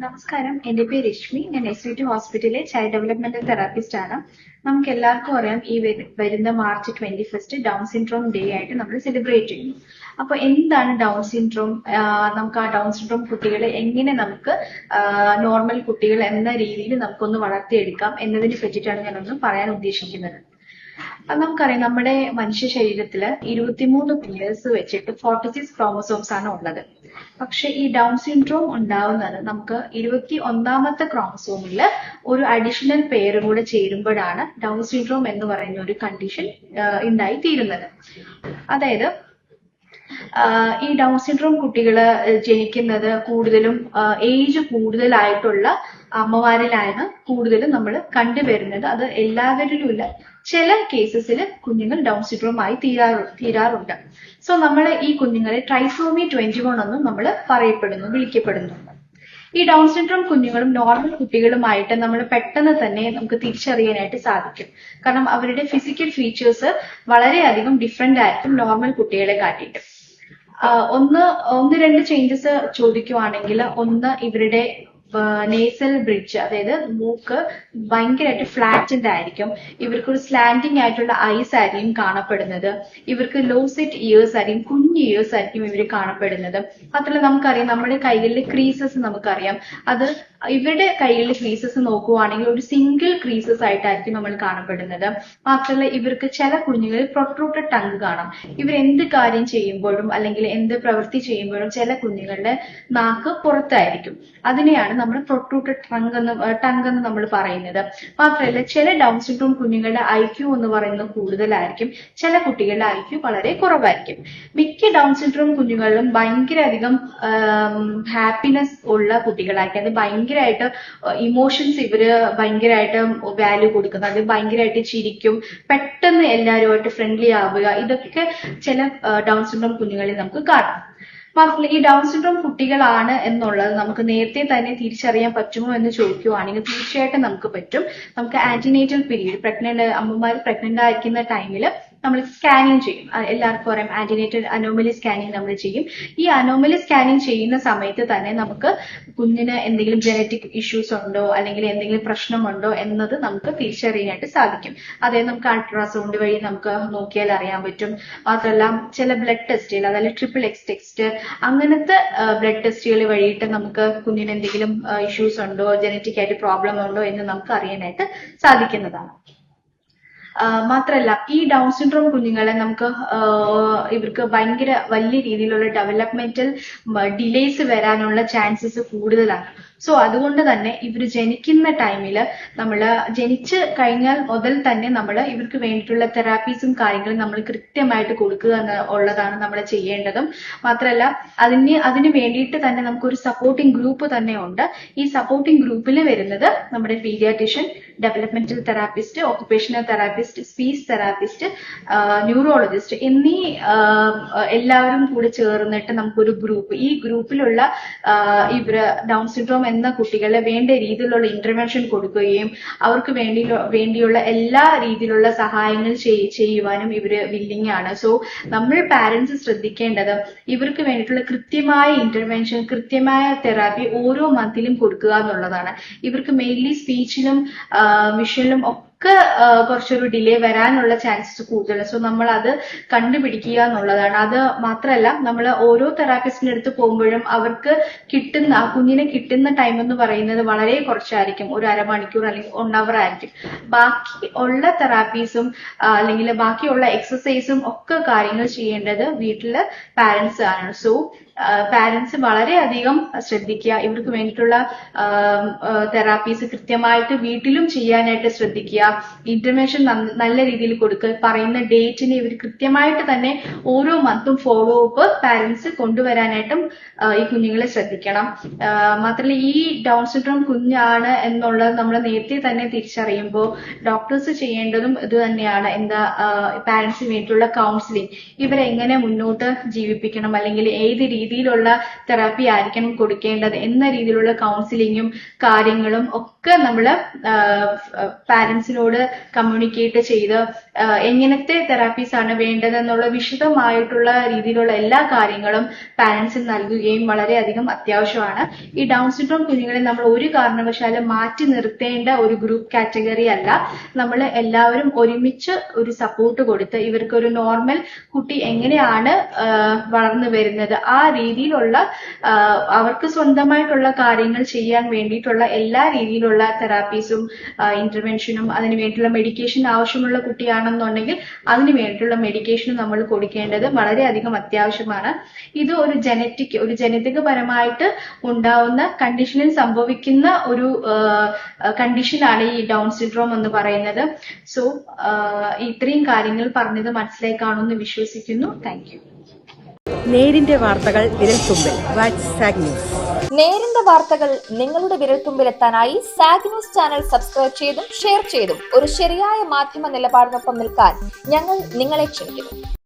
നമസ്കാരം. എൻ്റെ പേര് രശ്മി. ഞാൻ SVT ഹോസ്പിറ്റലിലെ ചൈൽഡ് ഡെവലപ്മെന്റൽ തെറാപ്പിസ്റ്റ് ആണ്. നമുക്ക് എല്ലാവർക്കും അറിയാം, ഈ വരുന്ന മാർച്ച് 21 ഡൗൺ സിൻഡ്രോം ഡേ ആയിട്ട് നമ്മൾ സെലിബ്രേറ്റ് ചെയ്യുന്നു. അപ്പൊ എന്താണ് ഡൗൺ സിൻഡ്രോം? നമുക്ക് ആ ഡൗൺ സിൻഡ്രോം കുട്ടികളെ എങ്ങനെ നമുക്ക് നോർമൽ കുട്ടികൾ എന്ന രീതിയിൽ നമുക്കൊന്ന് വളർത്തിയെടുക്കാം എന്നതിനെ പറ്റിയിട്ടാണ് ഞാനൊന്ന് പറയാൻ ഉദ്ദേശിക്കുന്നത്. അത് നമുക്കറിയാം, നമ്മുടെ മനുഷ്യ ശരീരത്തില് 23 പെയേഴ്സ് വെച്ചിട്ട് 46 ക്രോമസോംസ് ആണ് ഉള്ളത്. പക്ഷെ ഈ ഡൗൺ സിൻഡ്രോം ഉണ്ടാവുന്നത് നമുക്ക് 21ാമത്തെ ക്രോമസോമില് ഒരു അഡീഷണൽ പെയറും കൂടെ ചേരുമ്പോഴാണ് ഡൗൺ സിൻഡ്രോം എന്ന് പറയുന്ന ഒരു കണ്ടീഷൻ ഉണ്ടായി തീരുന്നത്. അതായത് ഈ ഡൗൺ സിൻഡ്രോം കുട്ടികള് ജനിക്കുന്നത് കൂടുതലും ഏജ് കൂടുതലായിട്ടുള്ള അമ്മമാരിലാണ് കൂടുതലും നമ്മൾ കണ്ടുവരുന്നത്. അത് എല്ലാവരിലും ഇല്ല, ചില കേസസിൽ കുഞ്ഞുങ്ങൾ ഡൗൺ സിൻഡ്രോം ആയി തീരാറുണ്ട്. സോ നമ്മൾ ഈ കുഞ്ഞുങ്ങളെ ട്രൈസോമി 21 എന്നും നമ്മൾ വിളിക്കപ്പെടുന്നുണ്ട്. ഈ ഡൗൺ സിൻഡ്രോം കുഞ്ഞുങ്ങളും നോർമൽ കുട്ടികളുമായിട്ട് നമ്മൾ പെട്ടെന്ന് തന്നെ നമുക്ക് തിരിച്ചറിയാനായിട്ട് സാധിക്കും. കാരണം അവരുടെ ഫിസിക്കൽ ഫീച്ചേഴ്സ് വളരെയധികം ഡിഫറെന്റ് ആയിരിക്കും നോർമൽ കുട്ടികളെ കാട്ടിയിട്ട്. ഒന്ന് രണ്ട് ചേഞ്ചസ് ചോദിക്കുവാണെങ്കിൽ, ഒന്ന് ഇവരുടെ നേസൽ ബ്രിഡ്ജ്, അതായത് മൂക്ക് ഭയങ്കരമായിട്ട് ഫ്ലാറ്റൻഡ് ആയിരിക്കും. ഇവർക്കൊരു സ്ലാൻഡിങ് ആയിട്ടുള്ള ഐസ് ആയിരിക്കും കാണപ്പെടുന്നത്. ഇവർക്ക് ലോ സെറ്റ് ഇയേഴ്സ് ആയിരിക്കും, കുഞ്ഞ് ഇയേഴ്സ് ആയിരിക്കും ഇവർ കാണപ്പെടുന്നത്. മാത്രമല്ല നമുക്കറിയാം, നമ്മുടെ കൈകളിലെ ക്രീസസ് നമുക്കറിയാം, അത് ഇവരുടെ കൈകളിലെ ക്രീസസ് നോക്കുവാണെങ്കിൽ ഒരു സിംഗിൾ ക്രീസസ് ആയിട്ടായിരിക്കും നമ്മൾ കാണപ്പെടുന്നത്. മാത്രമല്ല ഇവർക്ക് ചില കുഞ്ഞുങ്ങളിൽ പ്രൊട്രൂട്ടഡ് ടങ് കാണാം. ഇവർ എന്ത് കാര്യം ചെയ്യുമ്പോഴും അല്ലെങ്കിൽ എന്ത് പ്രവൃത്തി ചെയ്യുമ്പോഴും ചില കുഞ്ഞുങ്ങളുടെ നാക്ക് പുറത്തായിരിക്കും. അതിനെയാണ് നമ്മൾ പ്രൊട്രൂട്ടഡ് ടങ് എന്ന് നമ്മൾ പറയുന്നത്. മാത്രമല്ല ചില ഡൗൺ സിൻഡ്രോം കുഞ്ഞുങ്ങളുടെ IQ എന്ന് പറയുന്നത് കൂടുതലായിരിക്കും, ചില കുട്ടികളുടെ IQ വളരെ കുറവായിരിക്കും. മിക്ക ഡൗൺ സിൻഡ്രോം കുഞ്ഞുങ്ങളിലും ഭയങ്കര അധികം ഹാപ്പിനെസ് ഉള്ള കുട്ടികളായിരിക്കും. അത് ഭയങ്കരമായിട്ട് ഇമോഷൻസ് ഇവര് ഭയങ്കരമായിട്ട് വാല്യൂ കൊടുക്കുന്നത്, അത് ഭയങ്കരമായിട്ട് ചിരിക്കും, പെട്ടെന്ന് എല്ലാവരുമായിട്ട് ഫ്രണ്ട്ലി ആവുക, ഇതൊക്കെ ചില ഡൗൺ സിൻഡ്രോം കുഞ്ഞുങ്ങളിൽ നമുക്ക് കാണാം. മാത്രമല്ല ഈ ഡൗൺ സിൻഡ്രോം കുട്ടികളാണ് എന്നുള്ളത് നമുക്ക് നേരത്തെ തന്നെ തിരിച്ചറിയാൻ പറ്റുമോ എന്ന് ചോദിക്കുവാണെങ്കിൽ തീർച്ചയായിട്ടും നമുക്ക് പറ്റും. നമുക്ക് ആന്റിനേറ്റൽ പീരീഡ്, അമ്മമാർ പ്രഗ്നന്റ് ആയിരിക്കുന്ന ടൈമിൽ നമ്മൾ സ്കാനിങ് ചെയ്യും. എല്ലാവർക്കും അറിയാം, ആന്റിനേറ്റൽ അനോമലി സ്കാനിങ് നമ്മൾ ചെയ്യും. ഈ അനോമലി സ്കാനിങ് ചെയ്യുന്ന സമയത്ത് തന്നെ നമുക്ക് കുഞ്ഞിന് എന്തെങ്കിലും ജനറ്റിക് ഇഷ്യൂസ് ഉണ്ടോ അല്ലെങ്കിൽ എന്തെങ്കിലും പ്രശ്നമുണ്ടോ എന്നത് നമുക്ക് തിരിച്ചറിയാനായിട്ട് സാധിക്കും. അതായത് നമുക്ക് അൾട്രാസൗണ്ട് വഴി നമുക്ക് നോക്കിയാൽ അറിയാൻ പറ്റും. മാത്രമല്ല ചില ബ്ലഡ് ടെസ്റ്റുകൾ, അതായത് XXX ടെസ്റ്റ്, അങ്ങനത്തെ ബ്ലഡ് ടെസ്റ്റുകൾ വഴിയിട്ട് നമുക്ക് കുഞ്ഞിന് എന്തെങ്കിലും ഇഷ്യൂസ് ഉണ്ടോ, ജനറ്റിക് ആയിട്ട് പ്രോബ്ലം ഉണ്ടോ എന്ന് നമുക്ക് അറിയാനായിട്ട് സാധിക്കുന്നതാണ്. മാത്രമല്ല ഈ ഡൗൺ സിൻഡ്രോം കുഞ്ഞുങ്ങളെ നമുക്ക് ഇവർക്ക് ഭയങ്കര വലിയ രീതിയിലുള്ള ഡെവലപ്മെന്റൽ ഡിലേസ് വരാനുള്ള ചാൻസസ് കൂടുതലാണ്. സോ അതുകൊണ്ട് തന്നെ ഇവർ ജനിക്കുന്ന ടൈമിൽ നമ്മൾ ജനിച്ചു കഴിഞ്ഞാൽ മുതൽ തന്നെ നമ്മൾ ഇവർക്ക് വേണ്ടിയിട്ടുള്ള തെറാപ്പീസും കാര്യങ്ങളും നമ്മൾ കൃത്യമായിട്ട് കൊടുക്കുക എന്നുള്ളതാണ് നമ്മൾ ചെയ്യേണ്ടതും. മാത്രമല്ല അതിന് വേണ്ടിയിട്ട് തന്നെ നമുക്കൊരു സപ്പോർട്ടിംഗ് ഗ്രൂപ്പ് തന്നെ ഉണ്ട്. ഈ സപ്പോർട്ടിംഗ് ഗ്രൂപ്പിൽ വരുന്നത് നമ്മുടെ paediatrician, developmental therapist, occupational therapist, speech therapist, neurologist എന്നീ എല്ലാവരും കൂടി ചേർന്നിട്ട് നമുക്കൊരു ഗ്രൂപ്പ്, ഈ ഗ്രൂപ്പിലുള്ള ഇവര് ഡൗൺ സിൻഡ്രോം എന്ന കുട്ടികളെ വേണ്ട രീതിയിലുള്ള ഇന്റർവെൻഷൻ കൊടുക്കുകയും അവർക്ക് വേണ്ടിയുള്ള എല്ലാ രീതിയിലുള്ള സഹായങ്ങൾ ചെയ്യുവാനും ഇവര് വില്ലിങ് ആണ്. സോ നമ്മൾ പാരന്റ്സ് ശ്രദ്ധിക്കേണ്ടത് ഇവർക്ക് വേണ്ടിയിട്ടുള്ള കൃത്യമായ ഇന്റർവെൻഷൻ, കൃത്യമായ തെറാപ്പി ഓരോ മന്തിലും കൊടുക്കുക എന്നുള്ളതാണ്. ഇവർക്ക് മെയിൻലി സ്പീച്ചിലും വിഷനിലും ഒക്കെ കുറച്ചൊരു ഡിലേ വരാനുള്ള ചാൻസസ് കൂടുതലാണ്. സോ നമ്മൾ അത് കണ്ടുപിടിക്കുക എന്നുള്ളതാണ്. അത് മാത്രമല്ല നമ്മൾ ഓരോ തെറാപ്പിസ്റ്റിന്റെ അടുത്ത് പോകുമ്പോഴും അവർക്ക് ആ കുഞ്ഞിനെ കിട്ടുന്ന ടൈം എന്ന് പറയുന്നത് വളരെ കുറച്ചായിരിക്കും, ഒരു അരമണിക്കൂർ അല്ലെങ്കിൽ 1 hour ആയിരിക്കും. ബാക്കി ഉള്ള തെറാപ്പീസും അല്ലെങ്കിൽ ബാക്കിയുള്ള എക്സസൈസും ഒക്കെ കാര്യങ്ങൾ ചെയ്യേണ്ടത് വീട്ടിലെ പാരന്റ്സ് ആണ്. സോ പാരന്റ്സ് വളരെയധികം ശ്രദ്ധിക്കുക. ഇവർക്ക് വേണ്ടിയിട്ടുള്ള തെറാപ്പീസ് കൃത്യമായിട്ട് വീട്ടിലും ചെയ്യാനായിട്ട് ശ്രദ്ധിക്കുക. ഇന്റർവെൻഷൻ നല്ല രീതിയിൽ കൊടുക്കുക. പറയുന്ന ഡേറ്റിന് ഇവർ കൃത്യമായിട്ട് തന്നെ ഓരോ മന്തും ഫോളോ അപ്പ് പാരന്റ്സ് കൊണ്ടുവരാനായിട്ടും ഈ കുഞ്ഞുങ്ങളെ ശ്രദ്ധിക്കണം. മാത്രമല്ല ഈ ഡൗൺ സിൻഡ്രോം കുഞ്ഞാണ് എന്നുള്ളത് നമ്മൾ നേരത്തെ തന്നെ തിരിച്ചറിയുമ്പോൾ ഡോക്ടേഴ്സ് ചെയ്യേണ്ടതും ഇത് തന്നെയാണ്. പാരന്റ്സിന് വേണ്ടിയിട്ടുള്ള കൗൺസിലിംഗ്, ഇവരെ എങ്ങനെ മുന്നോട്ട് ജീവിപ്പിക്കണം അല്ലെങ്കിൽ ഏത് രീതിയിലുള്ള തെറാപ്പി ആയിരിക്കണം കൊടുക്കേണ്ടത് എന്ന രീതിയിലുള്ള കൗൺസിലിങ്ങും കാര്യങ്ങളും ഒക്കെ നമ്മൾ പാരന്റ്സിനോട് കമ്മ്യൂണിക്കേറ്റ് ചെയ്ത് എങ്ങനത്തെ തെറാപ്പീസ് ആണ് വേണ്ടതെന്നുള്ള വിശദമായിട്ടുള്ള രീതിയിലുള്ള എല്ലാ കാര്യങ്ങളും പാരന്റ്സിന് നൽകുകയും വളരെയധികം അത്യാവശ്യമാണ്. ഈ ഡൗൺ സിൻഡ്രോം കുഞ്ഞുങ്ങളെ നമ്മൾ ഒരു കാരണവശാലും മാറ്റി നിർത്തേണ്ട ഒരു ഗ്രൂപ്പ് കാറ്റഗറി അല്ല. നമ്മൾ എല്ലാവരും ഒരുമിച്ച് ഒരു സപ്പോർട്ട് കൊടുത്ത് ഇവർക്ക് ഒരു നോർമൽ കുട്ടി എങ്ങനെയാണ് വളർന്നു വരുന്നത് ആ രീതിയിലുള്ള അവർക്ക് സ്വന്തമായിട്ടുള്ള കാര്യങ്ങൾ ചെയ്യാൻ വേണ്ടിയിട്ടുള്ള എല്ലാ രീതിയിലുള്ള തെറാപ്പീസും ഇന്റർവെൻഷനും അതിന് വേണ്ടിയിട്ടുള്ള മെഡിക്കേഷൻ ആവശ്യമുള്ള കുട്ടിയാണെന്നുണ്ടെങ്കിൽ അതിന് വേണ്ടിയിട്ടുള്ള മെഡിക്കേഷനും നമ്മൾ കൊടുക്കേണ്ടത് വളരെയധികം അത്യാവശ്യമാണ്. ഇത് ഒരു ജനറ്റിക് പരമായിട്ട് ഉണ്ടാവുന്ന കണ്ടീഷനിൽ സംഭവിക്കുന്ന ഒരു കണ്ടീഷനാണ് ഈ ഡൗൺ സിൻഡ്രോം എന്ന് പറയുന്നത്. സോ ഇത്രയും കാര്യങ്ങൾ പറഞ്ഞത് മനസ്സിലായി കാണുമെന്ന് വിശ്വസിക്കുന്നു. Thank you. നേരിന്റെ വാർത്തകൾ വിരൽത്തുമ്പിൽ. Watch zag news. നേരിന്റെ വാർത്തകൾ നിങ്ങളുടെ വിരൽത്തുമ്പിലെത്താനായി സാഗ് ന്യൂസ് ചാനൽ സബ്സ്ക്രൈബ് ചെയ്തും ഷെയർ ചെയ്തും ഒരു ശരിയായ മാധ്യമ നിലപാടിനൊപ്പം നിൽക്കാൻ ഞങ്ങൾ നിങ്ങളെ ക്ഷണിക്കുന്നു.